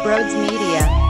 Broads Media.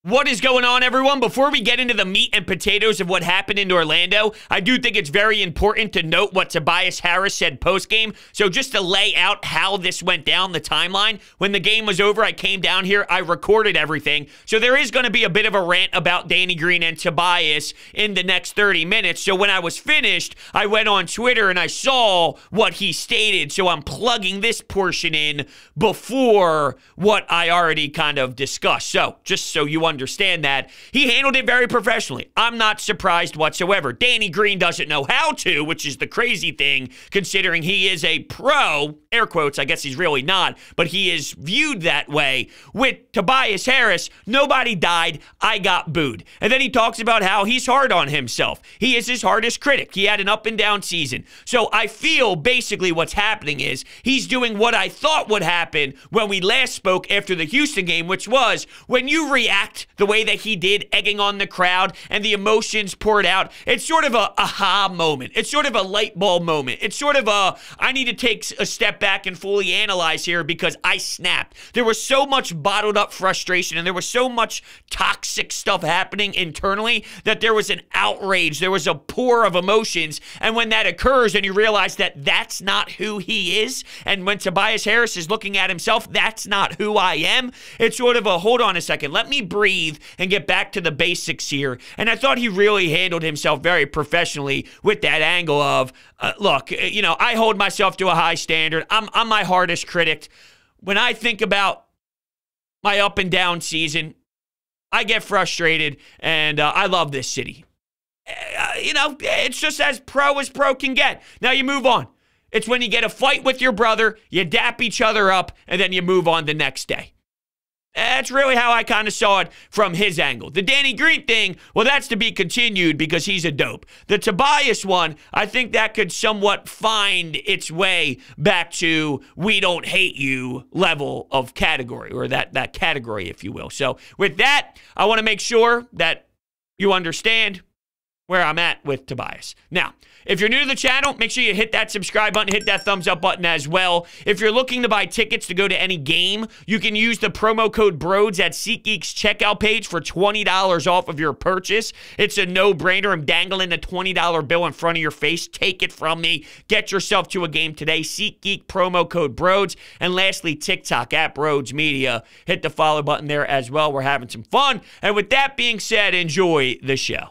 What is going on, everyone? Before we get into the meat and potatoes of what happened in Orlando, I do think it's very important to note what Tobias Harris said post-game. So just to lay out how this went down the timeline, when the game was over, I came down here, I recorded everything. So there is going to be a bit of a rant about Danny Green and Tobias in the next 30 minutes. So when I was finished, I went on Twitter and I saw what he stated. So I'm plugging this portion in before what I already kind of discussed. So just so you understand that, he handled it very professionally. I'm not surprised whatsoever. Danny Green doesn't know how to, which is the crazy thing, considering he is a pro, air quotes, I guess he's really not, but he is viewed that way. With Tobias Harris, nobody died, I got booed. And then he talks about how he's hard on himself. He is his hardest critic. He had an up and down season. So I feel basically what's happening is he's doing what I thought would happen when we last spoke after the Houston game, which was when you react the way that he did, egging on the crowd and the emotions poured out, it's sort of a aha moment. It's sort of a light bulb moment. It's sort of a, I need to take a step back and fully analyze here because I snapped. There was so much bottled up frustration and there was so much toxic stuff happening internally that there was an outrage. There was a pour of emotions. And when that occurs and you realize that that's not who he is, and when Tobias Harris is looking at himself, that's not who I am, it's sort of a, hold on a second, let me breathe and get back to the basics here. And I thought he really handled himself very professionally with that angle of, look, you know, I hold myself to a high standard. I'm my hardest critic. When I think about my up and down season, I get frustrated, and I love this city. You know, it's just as pro can get. Now you move on. It's when you get a fight with your brother, you dap each other up, and then you move on the next day. That's really how I kind of saw it from his angle. The Danny Green thing, well, that's to be continued because he's a dope. The Tobias one, I think that could somewhat find its way back to we don't hate you level of category, or that category, if you will. So with that, I want to make sure that you understand where I'm at with Tobias. Now, if you're new to the channel, make sure you hit that subscribe button, hit that thumbs up button as well. If you're looking to buy tickets to go to any game, you can use the promo code BROADS at SeatGeek's checkout page for $20 off of your purchase. It's a no-brainer. I'm dangling a $20 bill in front of your face. Take it from me. Get yourself to a game today. SeatGeek promo code BROADS. And lastly, TikTok at Broads Media. Hit the follow button there as well. We're having some fun. And with that being said, enjoy the show.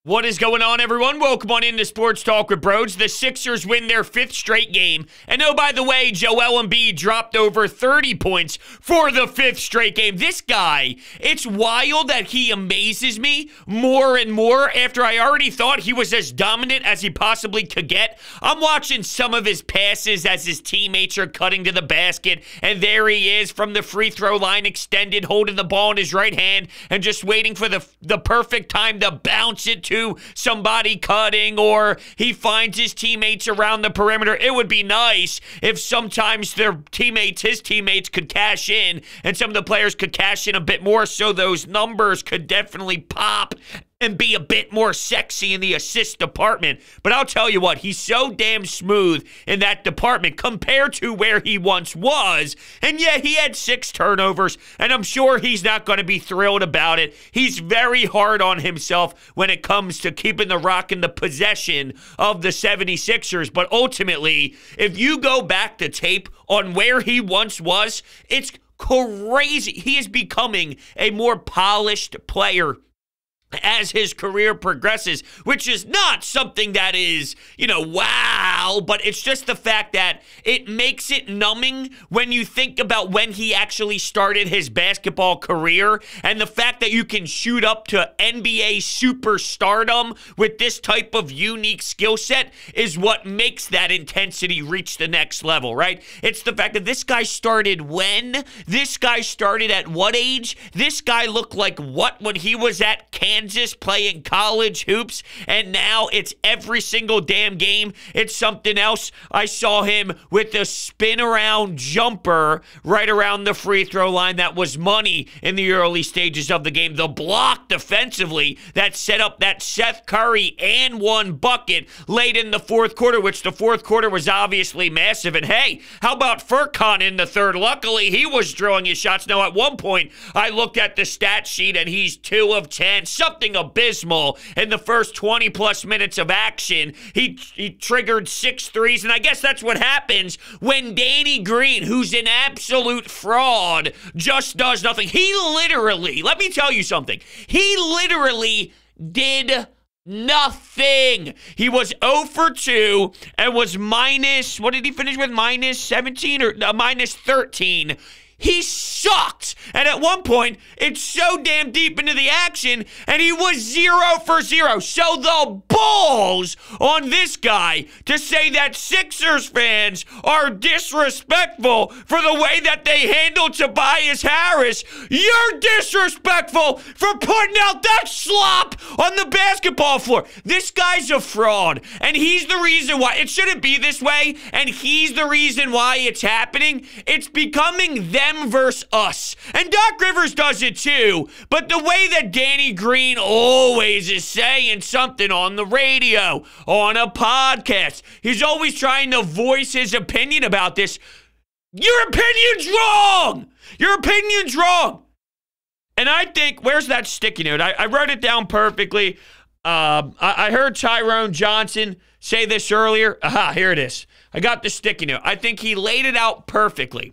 What is going on, everyone? Welcome on into Sports Talk with Broads. The Sixers win their 5th straight game. And oh, by the way, Joel Embiid dropped over 30 points for the 5th straight game. This guy, it's wild that he amazes me more and more after I already thought he was as dominant as he possibly could get. I'm watching some of his passes as his teammates are cutting to the basket, and there he is from the free throw line extended, holding the ball in his right hand and just waiting for the perfect time to bounce it to somebody cutting, or he finds his teammates around the perimeter. It would be nice if sometimes his teammates could cash in, and some of the players could cash in a bit more so those numbers could definitely pop and be a bit more sexy in the assist department. But I'll tell you what, he's so damn smooth in that department compared to where he once was. And yeah, he had 6 turnovers, and I'm sure he's not going to be thrilled about it. He's very hard on himself when it comes to keeping the rock in the possession of the 76ers. But ultimately, if you go back to tape on where he once was, it's crazy. He is becoming a more polished player as his career progresses, which is not something that is, you know, wow, but it's just the fact that it makes it numbing when you think about when he actually started his basketball career, and the fact that you can shoot up to NBA superstardom with this type of unique skill set is what makes that intensity reach the next level, right? It's the fact that this guy started when? This guy started at what age? This guy looked like what when he was at Kansas Kansas playing college hoops, and now it's every single damn game. It's something else. I saw him with a spin-around jumper right around the free throw line that was money in the early stages of the game. The block defensively that set up that Seth Curry and one bucket late in the fourth quarter, which the fourth quarter was obviously massive. And hey, how about Furkan in the third? Luckily, he was drawing his shots. Now, at one point, I looked at the stat sheet and he's 2 of 10, something abysmal in the first 20-plus minutes of action. He triggered 6 threes, and I guess that's what happens when Danny Green, who's an absolute fraud, just does nothing. He literally, let me tell you something, he literally did nothing. He was 0 for 2 and was minus, what did he finish with, minus 17 or minus 13? He sucked. And at one point, it's so damn deep into the action, and he was 0 for 0. So the balls on this guy to say that Sixers fans are disrespectful for the way that they handled Tobias Harris. You're disrespectful for putting out that slop on the basketball floor. This guy's a fraud, and he's the reason why. It shouldn't be this way, and he's the reason why it's happening. It's becoming them versus us. And Doc Rivers does it too, but the way that Danny Green always is saying something on the radio, on a podcast, he's always trying to voice his opinion about this. Your opinion's wrong! Your opinion's wrong! And I think, where's that sticky note? I wrote it down perfectly. I heard Tyrone Johnson say this earlier. Aha, here it is. I got the sticky note. I think he laid it out perfectly.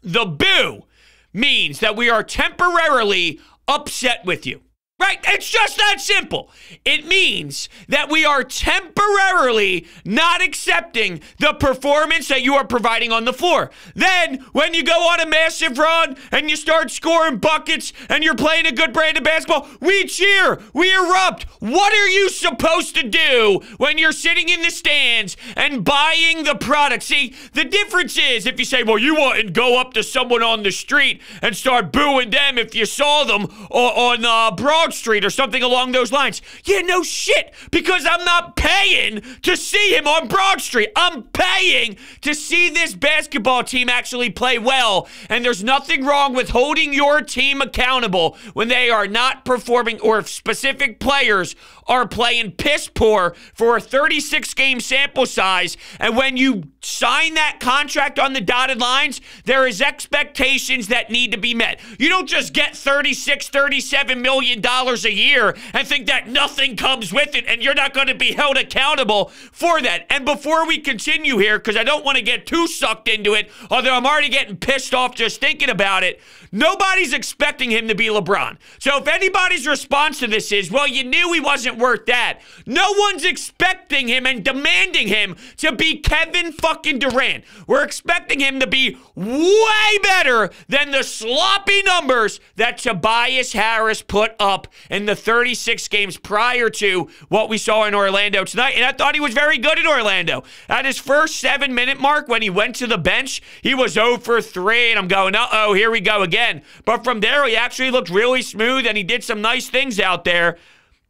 The boo means that we are temporarily upset with you. Right? It's just that simple. It means that we are temporarily not accepting the performance that you are providing on the floor. Then, when you go on a massive run and you start scoring buckets and you're playing a good brand of basketball, we cheer, we erupt. What are you supposed to do when you're sitting in the stands and buying the product? See, the difference is if you say, well, you wouldn't go up to someone on the street and start booing them if you saw them on Broad Street or something along those lines. Yeah, no shit, because I'm not paying to see him on Broad Street. I'm paying to see this basketball team actually play well, and there's nothing wrong with holding your team accountable when they are not performing or if specific players are playing piss poor for a 36-game sample size, and when you sign that contract on the dotted lines, there is expectations that need to be met. You don't just get $36, $37 million a year and think that nothing comes with it and you're not going to be held accountable for that. And before we continue here, because I don't want to get too sucked into it, although I'm already getting pissed off just thinking about it, nobody's expecting him to be LeBron. So if anybody's response to this is, well, you knew he wasn't worth that, no one's expecting him and demanding him to be Kevin fucking Durant. We're expecting him to be way better than the sloppy numbers that Tobias Harris put up in the 36 games prior to what we saw in Orlando tonight. And I thought he was very good in Orlando. At his first 7-minute mark, when he went to the bench, he was 0 for 3, and I'm going, uh-oh, here we go again. But from there, he actually looked really smooth, and he did some nice things out there.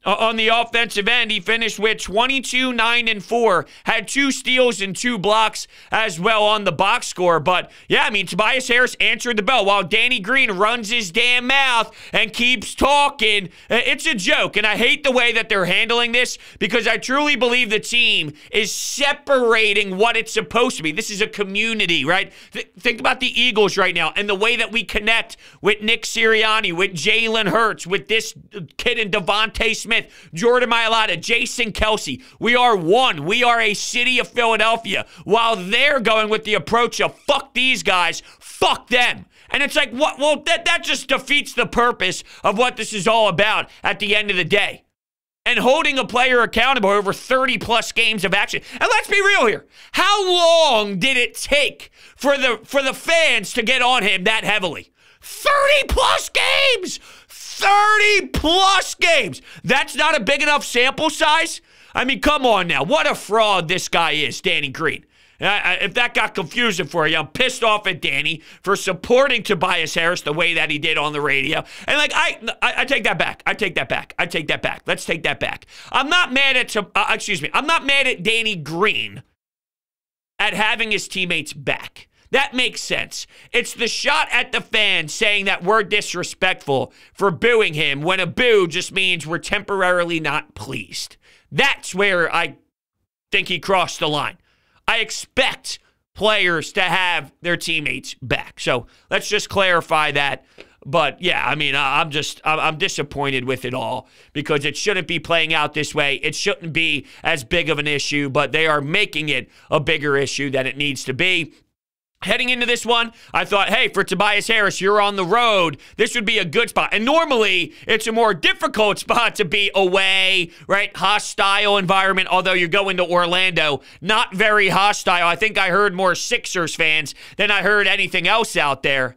On the offensive end, he finished with 22, 9, and 4. Had 2 steals and 2 blocks as well on the box score. But, yeah, I mean, Tobias Harris answered the bell while Danny Green runs his damn mouth and keeps talking. It's a joke, and I hate the way that they're handling this because I truly believe the team is separating what it's supposed to be. This is a community, right? Think about the Eagles right now and the way that we connect with Nick Sirianni, with Jalen Hurts, with this kid in Devontae Smith, Jordan Mailata, Jason Kelsey. We are one. We are a city of Philadelphia. While they're going with the approach of fuck these guys, fuck them. And it's like, what? Well, that just defeats the purpose of what this is all about at the end of the day. And holding a player accountable over 30-plus games of action. And let's be real here. How long did it take for the fans to get on him that heavily? 30-plus games! 30-plus games. That's not a big enough sample size? I mean, come on now. What a fraud this guy is, Danny Green. If that got confusing for you, I'm pissed off at Danny for supporting Tobias Harris the way that he did on the radio. And like, I take that back. I take that back. Let's take that back. I'm not mad at, I'm not mad at Danny Green at having his teammates back. That makes sense. It's the shot at the fans saying that we're disrespectful for booing him when a boo just means we're temporarily not pleased. That's where I think he crossed the line. I expect players to have their teammates back. So let's just clarify that. But yeah, I mean, I'm disappointed with it all because it shouldn't be playing out this way. It shouldn't be as big of an issue, but they are making it a bigger issue than it needs to be. Heading into this one, I thought, hey, for Tobias Harris, you're on the road. This would be a good spot. And normally, it's a more difficult spot to be away, right? Hostile environment, although you're going to Orlando. Not very hostile. I think I heard more Sixers fans than I heard anything else out there.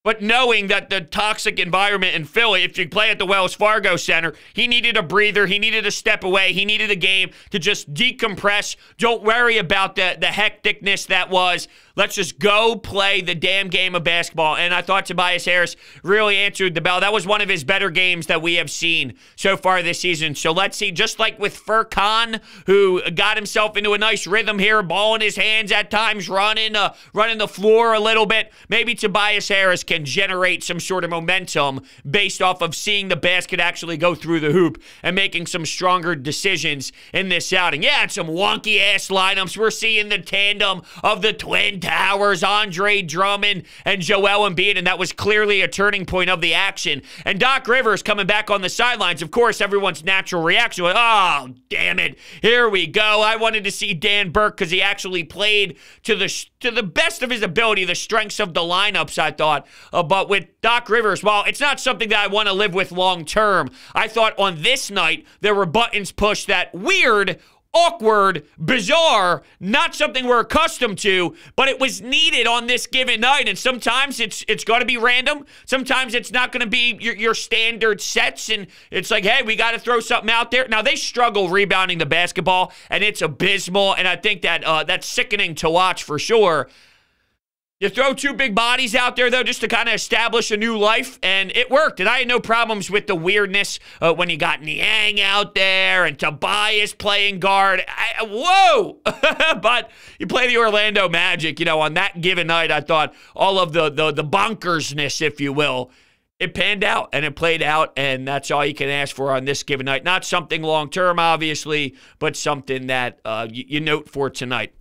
But knowing that the toxic environment in Philly, if you play at the Wells Fargo Center, he needed a breather. He needed a step away. He needed a game to just decompress. Don't worry about the hecticness that was. Let's just go play the damn game of basketball. And I thought Tobias Harris really answered the bell. That was one of his better games that we have seen so far this season. So let's see, just like with Furkan, who got himself into a nice rhythm here, ball in his hands at times, running the floor a little bit. Maybe Tobias Harris can generate some sort of momentum based off of seeing the basket actually go through the hoop and making some stronger decisions in this outing. Yeah, it's some wonky-ass lineups. We're seeing the tandem of the Twin Towers, Andre Drummond and Joel Embiid, and that was clearly a turning point of the action. And Doc Rivers coming back on the sidelines. Of course, everyone's natural reaction was, oh, damn it, here we go. I wanted to see Dan Burke because he actually played to the best of his ability, the strengths of the lineups, I thought. But with Doc Rivers, while it's not something that I want to live with long term, I thought on this night there were buttons pushed that weird, awkward, bizarre, not something we're accustomed to, but it was needed on this given night. And sometimes it's going to be random. Sometimes it's not going to be your standard sets. And it's like, hey, we got to throw something out there. Now, they struggle rebounding the basketball, and it's abysmal. And I think that that's sickening to watch for sure. You throw two big bodies out there, though, just to kind of establish a new life, and it worked. And I had no problems with the weirdness when you got Niang out there and Tobias playing guard. Whoa! But you play the Orlando Magic, you know, on that given night, I thought all of the bonkersness, if you will, it panned out, and it played out, and that's all you can ask for on this given night. Not something long-term, obviously, but something that you note for tonight.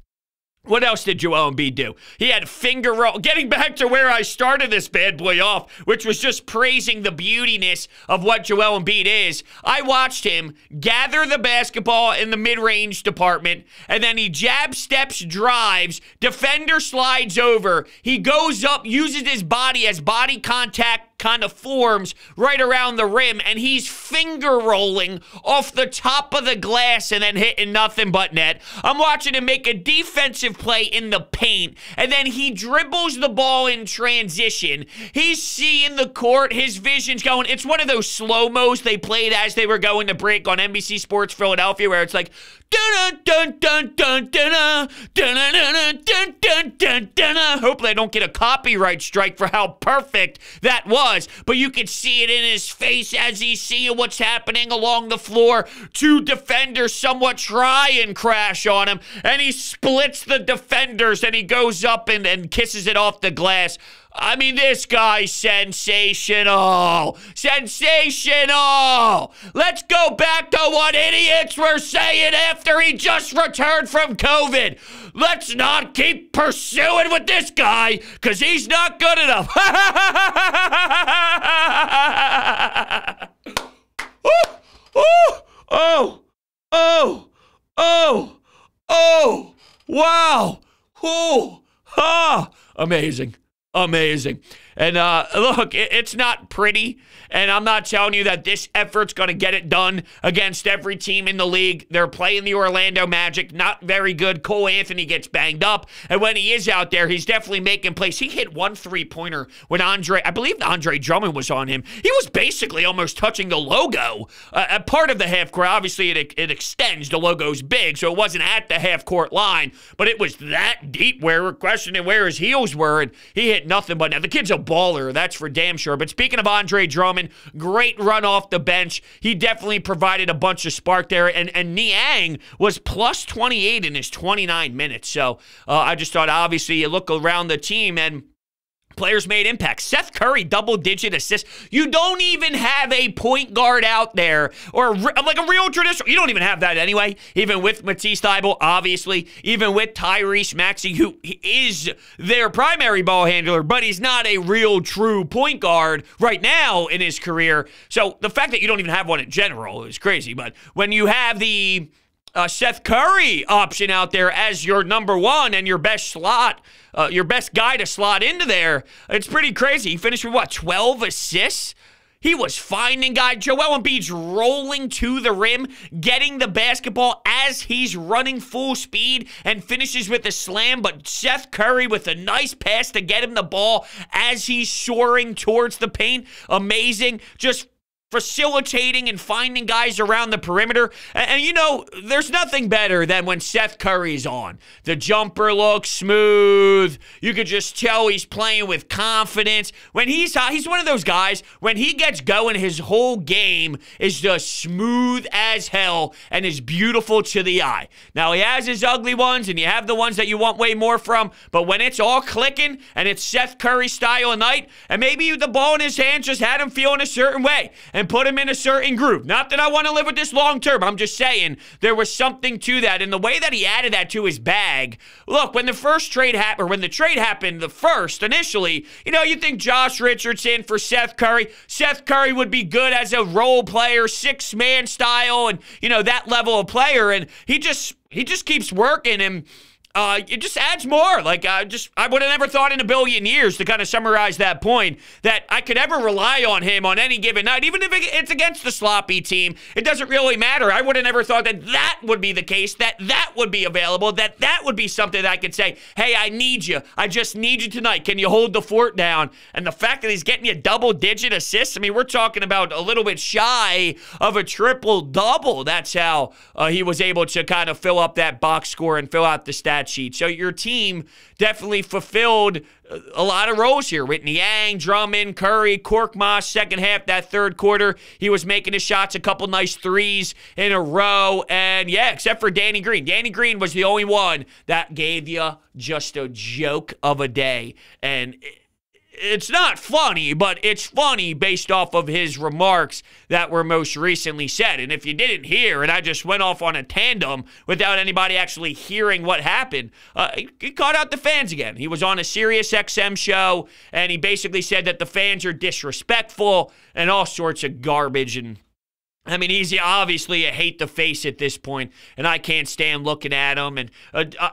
What else did Joel Embiid do? He had finger roll. Getting back to where I started this bad boy off, which was just praising the beautiness of what Joel Embiid is. I watched him gather the basketball in the mid-range department, and then he jab steps, drives, defender slides over. He goes up, uses his body as body contact kind of forms right around the rim, and he's finger rolling off the top of the glass and then hitting nothing but net. I'm watching him make a defensive play in the paint, and then he dribbles the ball in transition. He's seeing the court, his vision's going. It's one of those slow-mos they played as they were going to break on NBC Sports Philadelphia, where it's like, hopefully I don't get a copyright strike for how perfect that was, but you could see it in his face as he's seeing what's happening along the floor. Two defenders somewhat try and crash on him, and he splits the defenders, and he goes up and kisses it off the glass. I mean, this guy's sensational. Sensational. Let's go back to what idiots were saying after he just returned from COVID. Let's not keep pursuing with this guy because he's not good enough. Wow. Amazing. Amazing. And look, it's not pretty, and I'm not telling you that this effort's going to get it done against every team in the league. They're playing the Orlando Magic, not very good. Cole Anthony gets banged up, and when he is out there, he's definitely making plays. He hit one three-pointer when I believe Andre Drummond was on him. He was basically almost touching the logo. A part of the half-court, obviously it extends. The logo's big, so it wasn't at the half-court line, but it was that deep where we're questioning where his heels were, and he hit nothing but. Now, the kid's a baller, that's for damn sure. But speaking of Andre Drummond, great run off the bench. He definitely provided a bunch of spark there. And Niang was plus 28 in his 29 minutes. So I just thought, obviously, you look around the team and players made impact. Seth Curry, double-digit assists. You don't even have a point guard out there, or like a real traditional. You don't even have that anyway, even with Matisse Thybulle, obviously, even with Tyrese Maxey, who is their primary ball handler, but he's not a real, true point guard right now in his career. So the fact that you don't even have one in general is crazy, but when you have the Seth Curry option out there as your number one and your best slot, your best guy to slot into there, it's pretty crazy. He finished with, 12 assists? He was finding guys. Joel Embiid's rolling to the rim, getting the basketball as he's running full speed and finishes with a slam, but Seth Curry with a nice pass to get him the ball as he's soaring towards the paint. Amazing. Just facilitating and finding guys around the perimeter. And you know, there's nothing better than when Seth Curry's on. The jumper looks smooth. You could just tell he's playing with confidence. When he's one of those guys, when he gets going, his whole game is just smooth as hell and is beautiful to the eye. Now, he has his ugly ones, and you have the ones that you want way more from, but when it's all clicking and it's Seth Curry style of night, and maybe the ball in his hands just had him feeling a certain way, and put him in a certain groove. Not that I want to live with this long term. I'm just saying there was something to that. And the way that he added that to his bag, look, when the first trade happened, or when the trade happened, the first initially, you think Josh Richardson for Seth Curry. Seth Curry would be good as a role player, six-man style, and, that level of player. And he just keeps working, and it just adds more. I would have never thought in a billion years, to kind of summarize that point, that I could ever rely on him on any given night, even if it's against the sloppy team. It doesn't really matter. I would have never thought that would be the case, that would be available, that would be something that I could say, hey, I need you. I just need you tonight. Can you hold the fort down? And the fact that he's getting you double-digit assists, I mean, we're talking about a little bit shy of a triple-double. That's how he was able to kind of fill up that box score and fill out the stat sheet. So your team definitely fulfilled a lot of roles here with Niang, Drummond, Curry, Korkmaz. Second half, that third quarter, he was making his shots, a couple nice threes in a row. And yeah, except for Danny Green. Danny Green was the only one that gave you just a joke of a day. And it's not funny, but it's funny based off of his remarks that were most recently said. And if you didn't hear, and I just went off on a tandem without anybody actually hearing what happened, he caught out the fans again. He was on a Sirius XM show, and he basically said that the fans are disrespectful and all sorts of garbage. And I mean, he's obviously a hate to face at this point, and I can't stand looking at him. And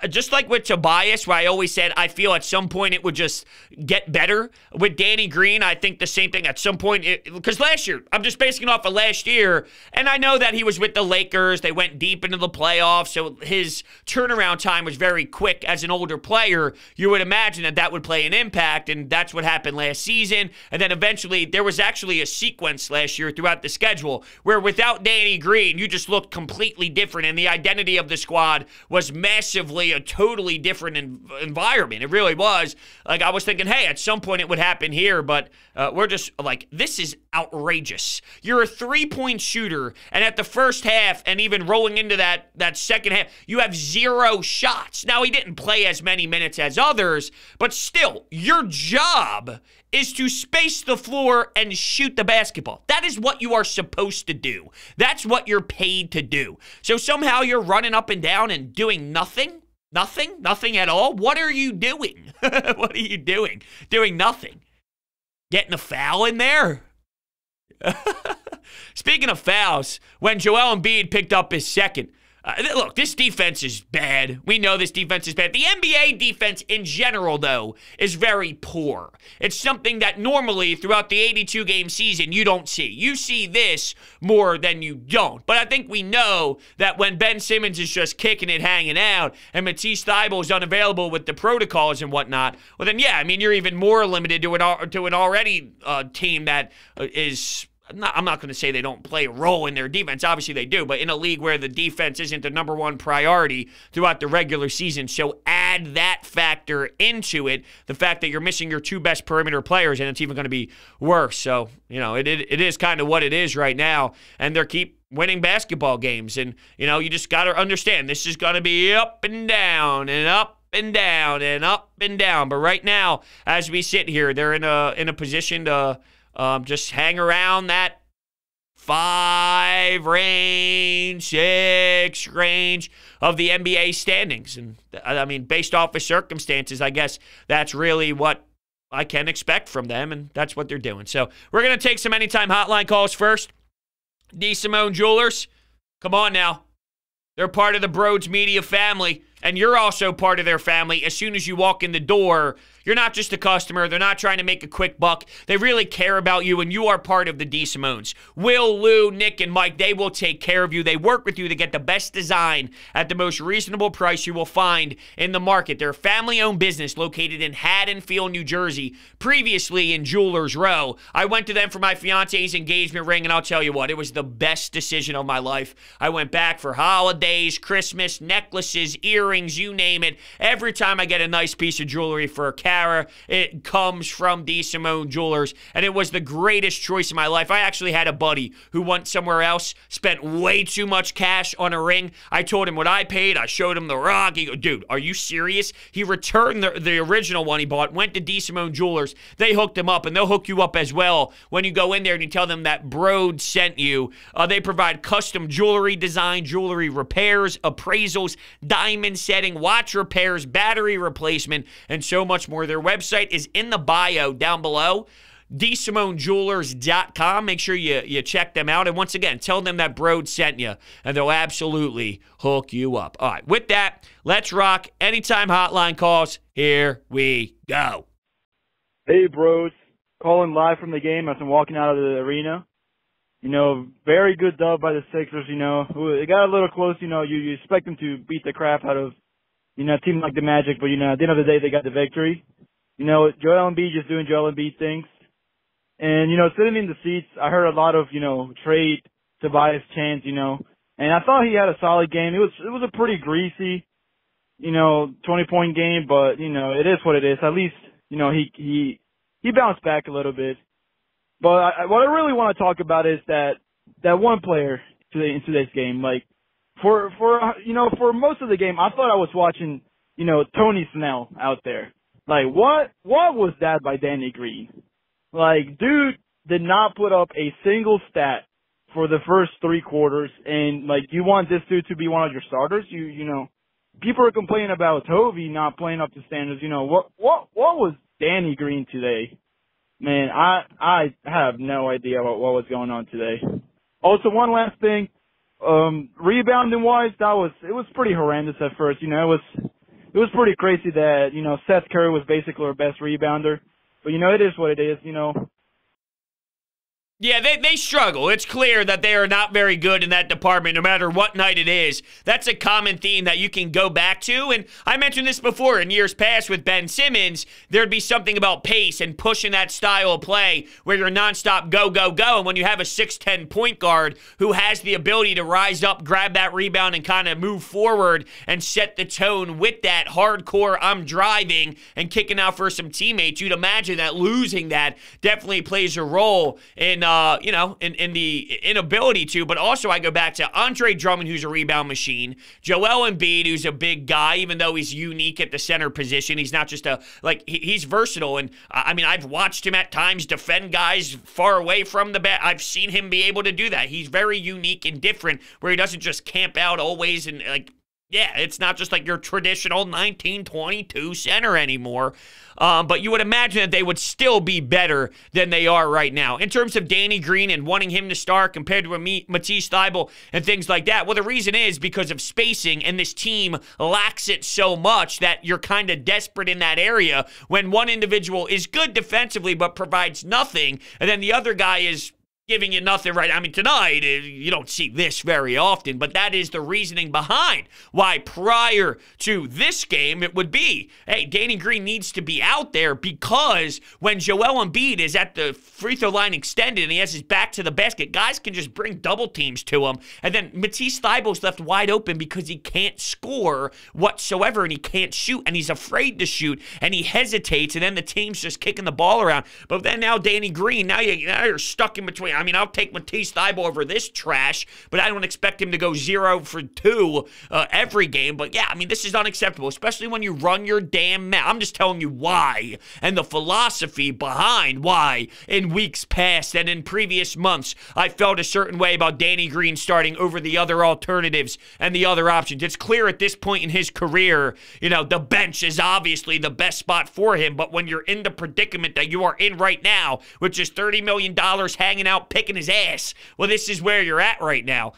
just like with Tobias, where I always said I feel at some point it would just get better. With Danny Green, I think the same thing at some point. Because last year, I'm just basing off of last year, and I know that he was with the Lakers. They went deep into the playoffs, so his turnaround time was very quick as an older player. You would imagine that would play an impact, and that's what happened last season. And then eventually, there was actually a sequence last year throughout the schedule where without Danny Green, you just looked completely different, and the identity of the squad was massively a totally different environment. It really was. Like, I was thinking, hey, at some point it would happen here, but we're just like, this is outrageous. You're a three-point shooter, and at the first half, and even rolling into that second half, you have 0 shots. Now, he didn't play as many minutes as others, but still, your job is to space the floor and shoot the basketball. That is what you are supposed to do. That's what you're paid to do. So somehow you're running up and down and doing nothing? Nothing at all? What are you doing? What are you doing? Doing nothing. Getting a foul in there? Speaking of fouls, when Joel Embiid picked up his second, Look, this defense is bad. We know this defense is bad. The NBA defense in general, though, is very poor. It's something that normally throughout the 82-game season you don't see. You see this more than you don't. But I think we know that when Ben Simmons is just kicking it, hanging out, and Matisse Thybulle is unavailable with the protocols and whatnot, well then, yeah, I mean, you're even more limited to an already team that is... I'm not going to say they don't play a role in their defense. Obviously they do, but in a league where the defense isn't the number one priority throughout the regular season. So add that factor into it, the fact that you're missing your two best perimeter players, and it's even going to be worse. So, you know, it is kind of what it is right now, and they keep winning basketball games. And, you know, you just got to understand this is going to be up and down and up and down and up and down. But right now, as we sit here, they're in a position to just hang around that 5 range, 6 range of the NBA standings. And, I mean, based off of circumstances, I guess that's really what I can expect from them, and that's what they're doing. So we're going to take some Anytime Hotline calls first. DeSimone Jewelers, come on now. They're part of the Broads Media family, and you're also part of their family. As soon as you walk in the door, you're not just a customer. They're not trying to make a quick buck. They really care about you, and you are part of the DeSimones. Will, Lou, Nick, and Mike, they will take care of you. They work with you to get the best design at the most reasonable price you will find in the market. They're a family-owned business located in Haddonfield, New Jersey, previously in Jewelers Row. I went to them for my fiance's engagement ring, and I'll tell you what, it was the best decision of my life. I went back for holidays, Christmas, necklaces, earrings, you name it. Every time I get a nice piece of jewelry for a carat, it comes from DeSimone Jewelers, and it was the greatest choice of my life. I actually had a buddy who went somewhere else, spent way too much cash on a ring. I told him what I paid. I showed him the rock. He goes, dude, are you serious? He returned the original one he bought, went to DeSimone Jewelers. They hooked him up, and they'll hook you up as well when you go in there and you tell them that Broad sent you. They provide custom jewelry design, jewelry repairs, appraisals, diamond setting, watch repairs, battery replacement, and so much more. Their website is in the bio down below, DeSimoneJewelers.com. Make sure you check them out. And once again, tell them that Broad sent you, and they'll absolutely hook you up. All right, with that, let's rock Anytime Hotline calls. Here we go. Hey, bros. Calling live from the game as I'm walking out of the arena. You know, very good dub by the Sixers, you know. It got a little close, you know. You expect them to beat the crap out of, you know, a team like the Magic, but, you know, at the end of the day, they got the victory. You know, Joel Embiid just doing Joel Embiid things. And, you know, sitting in the seats, I heard a lot of, you know, trade Tobias chants, you know. And I thought he had a solid game. It was a pretty greasy, you know, 20-point game, but, you know, it is what it is. At least, you know, he bounced back a little bit. But what I really want to talk about is that one player in today's game. Like, for most of the game, I thought I was watching, you know, Tony Snell out there. Like, what was that by Danny Green? Like, dude did not put up a single stat for the first 3 quarters, and, like, you want this dude to be one of your starters? You know, people are complaining about Toby not playing up to standards. You know, what was Danny Green today? Man, I have no idea what was going on today. Also, one last thing, rebounding wise, it was pretty horrendous at first. You know, it was pretty crazy that, you know, Seth Curry was basically our best rebounder. But, you know, it is what it is, you know. Yeah, they struggle. It's clear that they are not very good in that department, no matter what night it is. That's a common theme that you can go back to. And I mentioned this before in years past with Ben Simmons. There'd be something about pace and pushing that style of play where you're nonstop go, go, go. And when you have a 6'10 point guard who has the ability to rise up, grab that rebound, and kind of move forward and set the tone with that hardcore, I'm driving and kicking out for some teammates, you'd imagine that losing that definitely plays a role in in the inability to, but also I go back to Andre Drummond, who's a rebound machine, Joel Embiid, who's a big guy, even though he's unique at the center position. He's not just he's versatile, and I mean, I've watched him at times defend guys far away from the bat. I've seen him be able to do that. He's very unique and different, where he doesn't just camp out always and, like, Yeah, it's not just like your traditional 1922 center anymore. But you would imagine that they would still be better than they are right now. In terms of Danny Green and wanting him to start compared to Matisse Thybulle and things like that, well, the reason is because of spacing, and this team lacks it so much that you're kind of desperate in that area when one individual is good defensively but provides nothing, and then the other guy is giving you nothing, right? I mean, tonight, you don't see this very often, but that is the reasoning behind why prior to this game, it would be, hey, Danny Green needs to be out there, because when Joel Embiid is at the free throw line extended and he has his back to the basket, guys can just bring double teams to him, and then Matisse Thybulle's left wide open because he can't score whatsoever, and he can't shoot, and he's afraid to shoot, and he hesitates, and then the team's just kicking the ball around. But then now Danny Green, now you're stuck in between. I mean, I'll take Matisse Thybulle over this trash, but I don't expect him to go 0 for 2 every game. But yeah, I mean, this is unacceptable, especially when you run your damn mouth. I'm just telling you why, and the philosophy behind why in weeks past and in previous months I felt a certain way about Danny Green starting over the other alternatives and the other options. It's clear at this point in his career, the bench is obviously the best spot for him, but when you're in the predicament that you are in right now, which is $30 million hanging out, picking his ass. Well, this is where you're at right now.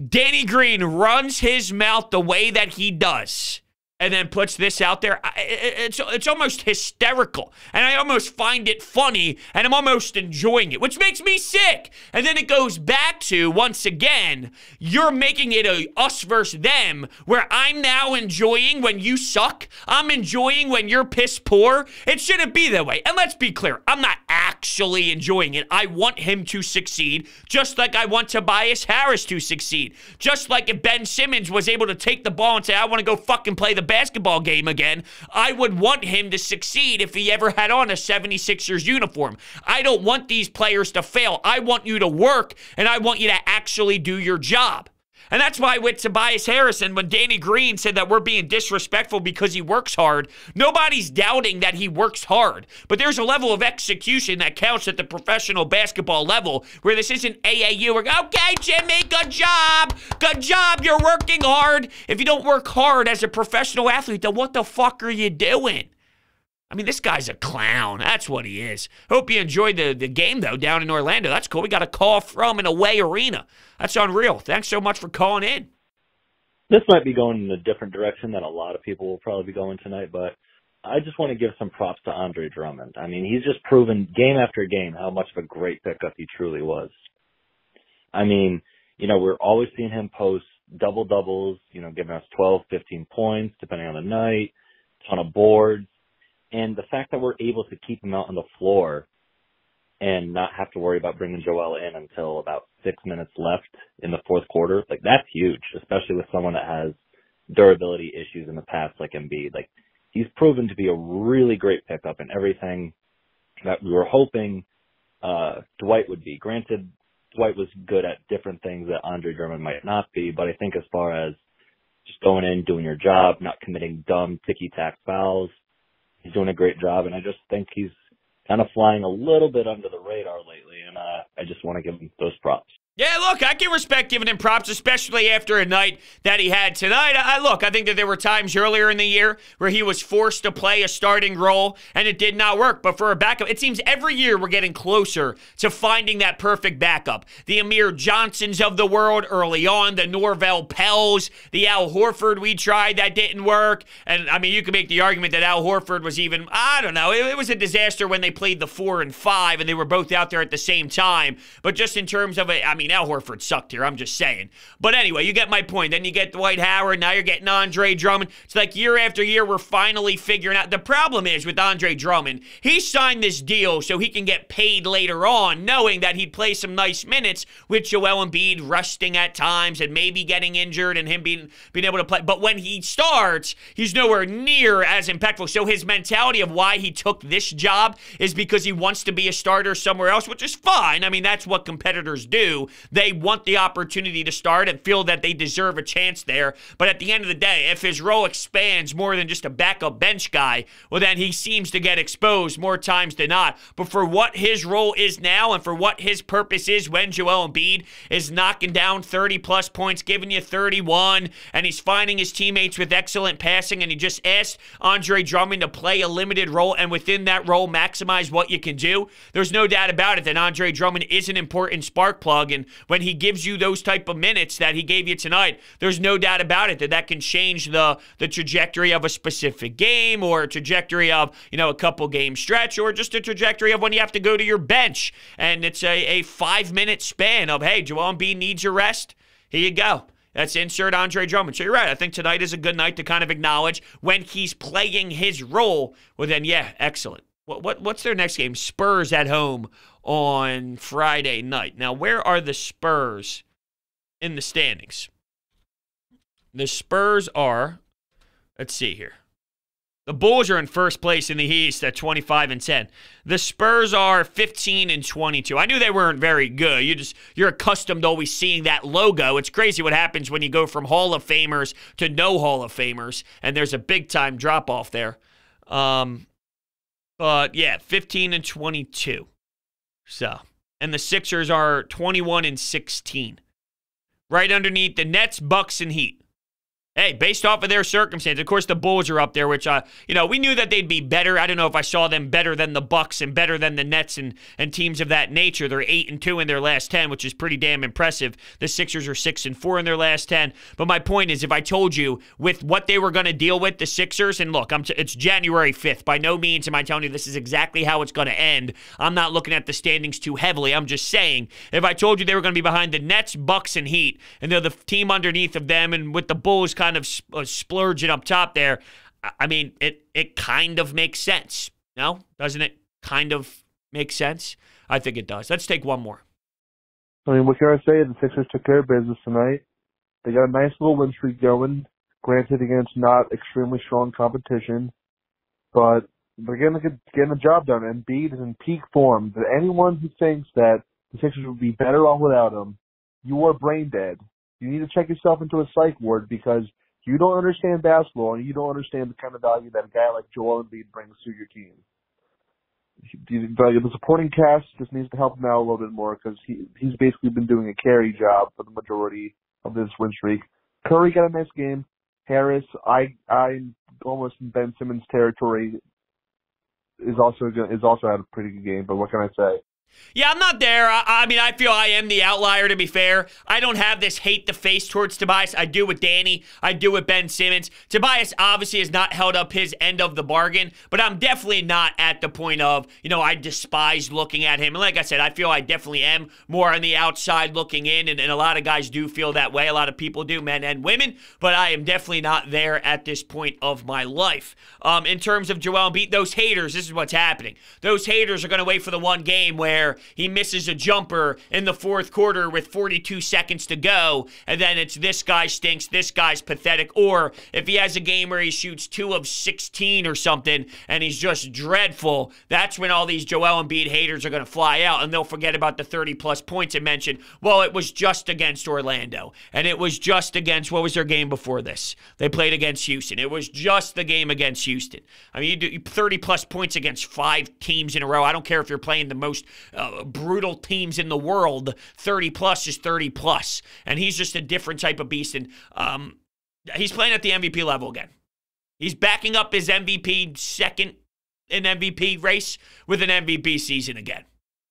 Danny Green runs his mouth the way that he does and then puts this out there. It's almost hysterical, and I almost find it funny, and I'm almost enjoying it, which makes me sick. And then it goes back to, once again, you're making it a us versus them, where I'm now enjoying when you suck. I'm enjoying when you're piss poor. It shouldn't be that way. And let's be clear, I'm not actually enjoying it. I want him to succeed, just like I want Tobias Harris to succeed. Just like if Ben Simmons was able to take the ball and say, I want to go fucking play the basketball game again, I would want him to succeed if he ever had on a 76ers uniform. I don't want these players to fail. I want you to work, and I want you to actually do your job. And that's why with Tobias Harris, and when Danny Green said that we're being disrespectful because he works hard, nobody's doubting that he works hard. But there's a level of execution that counts at the professional basketball level, where this isn't AAU. We're going, okay, Jimmy, good job. Good job. You're working hard. If you don't work hard as a professional athlete, then what the fuck are you doing? I mean, this guy's a clown. That's what he is. Hope you enjoyed the game, though, down in Orlando. That's cool. We got a call from an away arena. That's unreal. Thanks so much for calling in. This might be going in a different direction than a lot of people will probably be going tonight, but I just want to give some props to Andre Drummond. I mean, he's just proven game after game how much of a great pickup he truly was. I mean, we're always seeing him post double-doubles, giving us 12, 15 points, depending on the night, ton of boards. And the fact that we're able to keep him out on the floor and not have to worry about bringing Joel in until about 6 minutes left in the fourth quarter, that's huge, especially with someone that has durability issues in the past like Embiid. He's proven to be a really great pickup and everything that we were hoping Dwight would be. Granted, Dwight was good at different things that Andre Drummond might not be, but I think as far as just going in, doing your job, not committing dumb ticky-tack fouls, he's doing a great job, and I just think he's kind of flying a little bit under the radar lately, and I just want to give him those props. Yeah, look, I can respect giving him props, especially after a night that he had tonight. I think that there were times earlier in the year where he was forced to play a starting role, and it did not work. But for a backup, it seems every year we're getting closer to finding that perfect backup. The Amir Johnsons of the world early on, the Norvell Pells, the Al Horford we tried that didn't work. And, I mean, you could make the argument that Al Horford was even, I don't know, it was a disaster when they played the 4 and 5, and they were both out there at the same time. But just in terms of Al Horford sucked here, I'm just saying. But anyway, you get my point. Then you get Dwight Howard, now you're getting Andre Drummond. It's like year after year, we're finally figuring out. The problem is with Andre Drummond, he signed this deal so he can get paid later on, knowing that he'd play some nice minutes with Joel Embiid resting at times and maybe getting injured and him being able to play. But when he starts, he's nowhere near as impactful. So his mentality of why he took this job is because he wants to be a starter somewhere else, which is fine. I mean, that's what competitors do. they want the opportunity to start and feel that they deserve a chance there. But at the end of the day, if his role expands more than just a backup bench guy, well, then he seems to get exposed more times than not. But for what his role is now and for what his purpose is when Joel Embiid is knocking down 30-plus points, giving you 31, and he's finding his teammates with excellent passing, and he just asked Andre Drummond to play a limited role and within that role maximize what you can do, there's no doubt about it that Andre Drummond is an important spark plug, and when he gives you those type of minutes that he gave you tonight, there's no doubt about it that that can change the trajectory of a specific game or a trajectory of, a couple game stretch or just a trajectory of when you have to go to your bench, and it's a 5-minute span of, hey, Joel Embiid needs your rest. Here you go. That's insert Andre Drummond. So you're right. I think tonight is a good night to kind of acknowledge when he's playing his role. Well, then, yeah, excellent. What's their next game? Spurs at home on Friday night. Now, where are the Spurs in the standings? The Spurs are, let's see here. The Bulls are in first place in the East at 25-10. The Spurs are 15-22. I knew they weren't very good. You're accustomed to always seeing that logo. It's crazy what happens when you go from Hall of Famers to no Hall of Famers, and there's a big time drop off there. But yeah, 15-22. So, and the Sixers are 21-16. Right underneath the Nets, Bucks, and Heat. Hey, based off of their circumstances, of course, the Bulls are up there, which, we knew that they'd be better. I don't know if I saw them better than the Bucks and better than the Nets and teams of that nature. They're 8-2 in their last 10, which is pretty damn impressive. The Sixers are 6-4 in their last 10. But my point is, if I told you with what they were going to deal with, the Sixers, and look, it's January 5th. By no means am I telling you this is exactly how it's going to end. I'm not looking at the standings too heavily. I'm just saying, if I told you they were going to be behind the Nets, Bucks, and Heat, and they're the team underneath of them, and with the Bulls kind of splurging up top there, I mean, it kind of makes sense. No? Doesn't it kind of make sense? I think it does. Let's take one more. I mean, what can I say? The Sixers took care of business tonight. They got a nice little win streak going, granted against not extremely strong competition, but they're getting the job done. And Embiid is in peak form. But anyone who thinks that the Sixers would be better off without him, you are brain dead. You need to check yourself into a psych ward because you don't understand basketball and you don't understand the kind of value that a guy like Joel Embiid brings to your team. The supporting cast just needs to help him out a little bit more because he's basically been doing a carry job for the majority of this win streak. Curry got a nice game. Harris, I'm almost in Ben Simmons territory, is also had a pretty good game. But what can I say? Yeah, I'm not there. I mean, I feel I am the outlier, to be fair. I don't have this hate the face towards Tobias. I do with Danny. I do with Ben Simmons. Tobias obviously has not held up his end of the bargain, but I'm definitely not at the point of, I despise looking at him. And like I said, I feel I definitely am more on the outside looking in, and a lot of guys do feel that way. A lot of people do, men and women, but I am definitely not there at this point of my life. In terms of Joel Embiid, those haters, this is what's happening. Those haters are going to wait for the one game where he misses a jumper in the fourth quarter with 42 seconds to go, and then it's this guy stinks, this guy's pathetic, or if he has a game where he shoots 2 of 16 or something, and he's just dreadful, that's when all these Joel Embiid haters are going to fly out, and they'll forget about the 30-plus points and mention, well, it was just against Orlando, and it was just against, what was their game before this? They played against Houston. It was just the game against Houston. I mean, you do 30-plus points against 5 teams in a row. I don't care if you're playing the most brutal teams in the world. 30-plus is 30-plus. And he's just a different type of beast. And he's playing at the MVP level again. He's backing up his MVP second in MVP race with an MVP season again.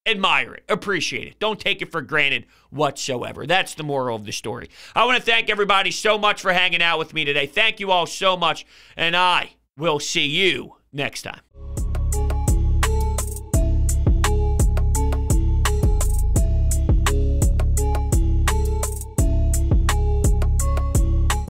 Admire it. Appreciate it. Don't take it for granted whatsoever. That's the moral of the story. I want to thank everybody so much for hanging out with me today. Thank you all so much. And I will see you next time.